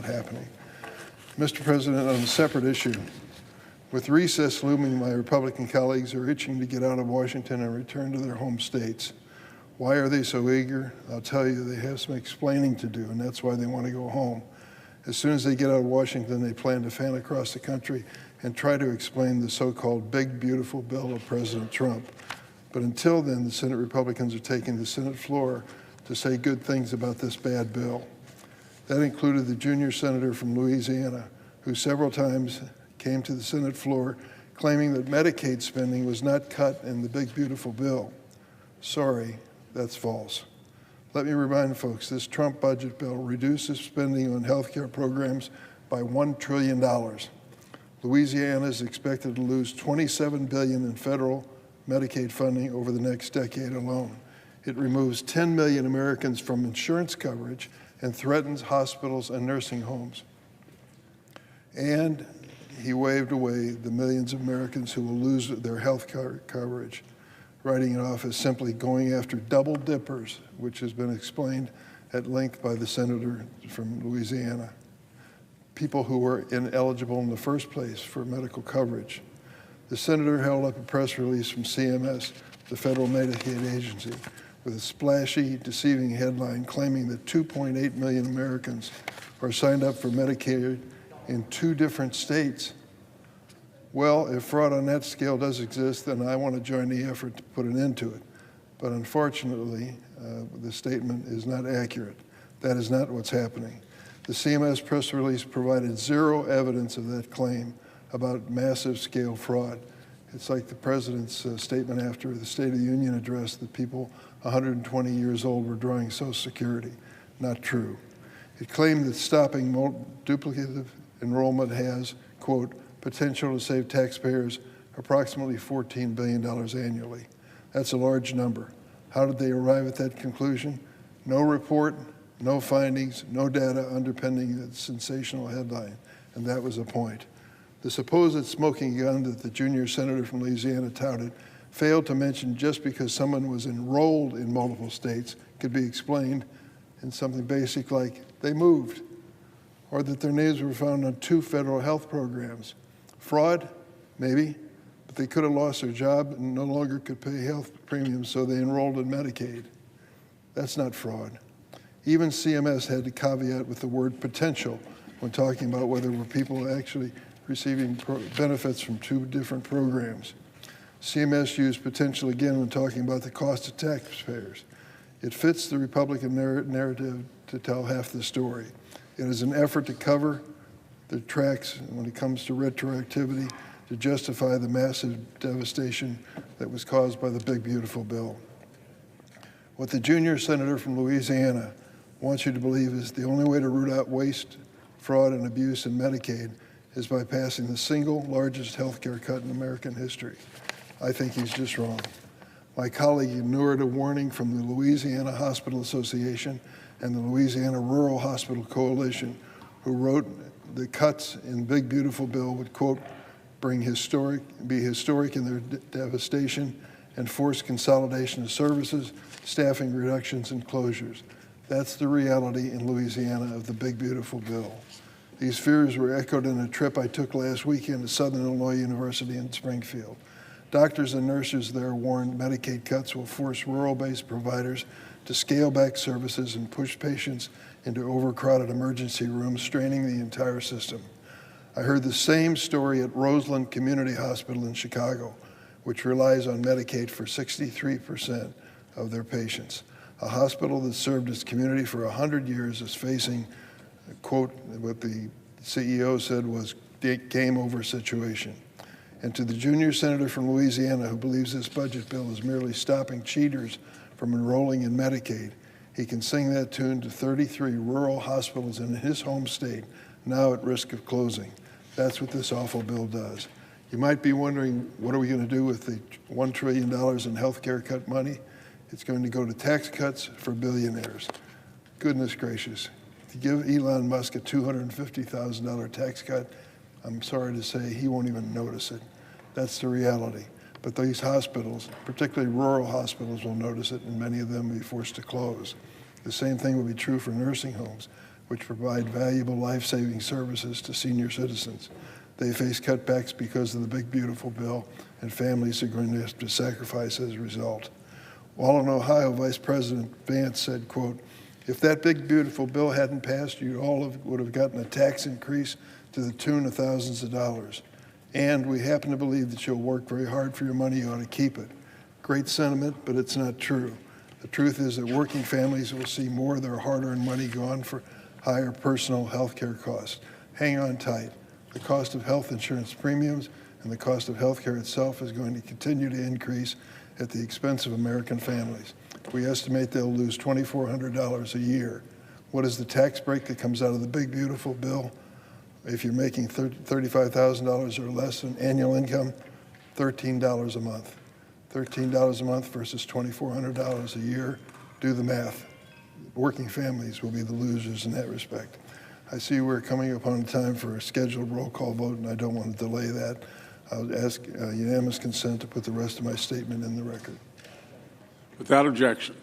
not happening. Mr. President, on a separate issue, with recess looming, my Republican colleagues are itching to get out of Washington and return to their home states. Why are they so eager? I'll tell you, they have some explaining to do, and that's why they want to go home. As soon as they get out of Washington, they plan to fan across the country and try to explain the so-called big, beautiful bill of President Trump. But until then, the Senate Republicans are taking the Senate floor to say good things about this bad bill. That included the junior senator from Louisiana, who several times came to the Senate floor claiming that Medicaid spending was not cut in the big, beautiful bill. Sorry, that's false. Let me remind folks, this Trump budget bill reduces spending on health care programs by $1 trillion. Louisiana is expected to lose $27 billion in federal Medicaid funding over the next decade alone. It removes 10 million Americans from insurance coverage and threatens hospitals and nursing homes. And he waved away the millions of Americans who will lose their health care coverage, writing it off as simply going after double dippers, which has been explained at length by the senator from Louisiana, people who were ineligible in the first place for medical coverage. The senator held up a press release from CMS, the federal Medicaid agency, with a splashy, deceiving headline claiming that 2.8 million Americans are signed up for Medicaid in 2 different states. Well, if fraud on that scale does exist, then I want to join the effort to put an end to it. But unfortunately, the statement is not accurate. That is not what's happening. The CMS press release provided 0 evidence of that claim about massive scale fraud. It's like the president's statement after the State of the Union address that people 120 years old were drawing Social Security. Not true. It claimed that stopping duplicative enrollment has, quote, potential to save taxpayers approximately $14 billion annually. That's a large number. How did they arrive at that conclusion? No report, no findings, no data underpinning the sensational headline, and that was the point. The supposed smoking gun that the junior senator from Louisiana touted failed to mention just because someone was enrolled in multiple states could be explained in something basic like they moved, or that their names were found on 2 federal health programs. Fraud? Maybe, but they could have lost their job and no longer could pay health premiums, so they enrolled in Medicaid. That's not fraud. Even CMS had to caveat with the word potential when talking about whether were people actually receiving benefits from 2 different programs. CMS used potential again when talking about the cost to taxpayers. It fits the Republican narrative to tell half the story. It is an effort to cover the tracks when it comes to retroactivity to justify the massive devastation that was caused by the big, beautiful bill. What the junior senator from Louisiana wants you to believe is the only way to root out waste, fraud, and abuse in Medicaid is by passing the single largest health care cut in American history. I think he's just wrong. My colleague ignored a warning from the Louisiana Hospital Association and the Louisiana Rural Hospital Coalition, who wrote the cuts in Big Beautiful Bill would, quote, be historic in their devastation and force consolidation of services, staffing reductions, and closures. That's the reality in Louisiana of the Big Beautiful Bill. These fears were echoed in a trip I took last weekend to Southern Illinois University in Springfield. Doctors and nurses there warned Medicaid cuts will force rural-based providers to scale back services and push patients into overcrowded emergency rooms, straining the entire system. I heard the same story at Roseland Community Hospital in Chicago, which relies on Medicaid for 63% of their patients. A hospital that served its community for 100 years is facing, quote, what the CEO said was game over situation. And to the junior senator from Louisiana who believes this budget bill is merely stopping cheaters from enrolling in Medicaid, he can sing that tune to 33 rural hospitals in his home state now at risk of closing. That's what this awful bill does. You might be wondering, what are we going to do with the $1 trillion in health care cut money? It's going to go to tax cuts for billionaires. Goodness gracious. To give Elon Musk a $250,000 tax cut, I'm sorry to say he won't even notice it. That's the reality. But these hospitals, particularly rural hospitals, will notice it, and many of them will be forced to close. The same thing will be true for nursing homes, which provide valuable life-saving services to senior citizens. They face cutbacks because of the big, beautiful bill, and families are going to have to sacrifice as a result. While in Ohio, Vice President Vance said, quote, "If that big, beautiful bill hadn't passed, you all would have gotten a tax increase to the tune of thousands of dollars. And we happen to believe that you'll work very hard for your money, you ought to keep it." Great sentiment, but it's not true. The truth is that working families will see more of their hard-earned money gone for higher personal health care costs. Hang on tight. The cost of health insurance premiums and the cost of health care itself is going to continue to increase at the expense of American families. We estimate they'll lose $2,400 a year. What is the tax break that comes out of the big, beautiful bill? If you're making $35,000 or less in annual income, $13 a month. $13 a month versus $2,400 a year. Do the math. Working families will be the losers in that respect. I see we're coming upon time for a scheduled roll call vote, and I don't want to delay that. I'll ask unanimous consent to put the rest of my statement in the record. Without objection.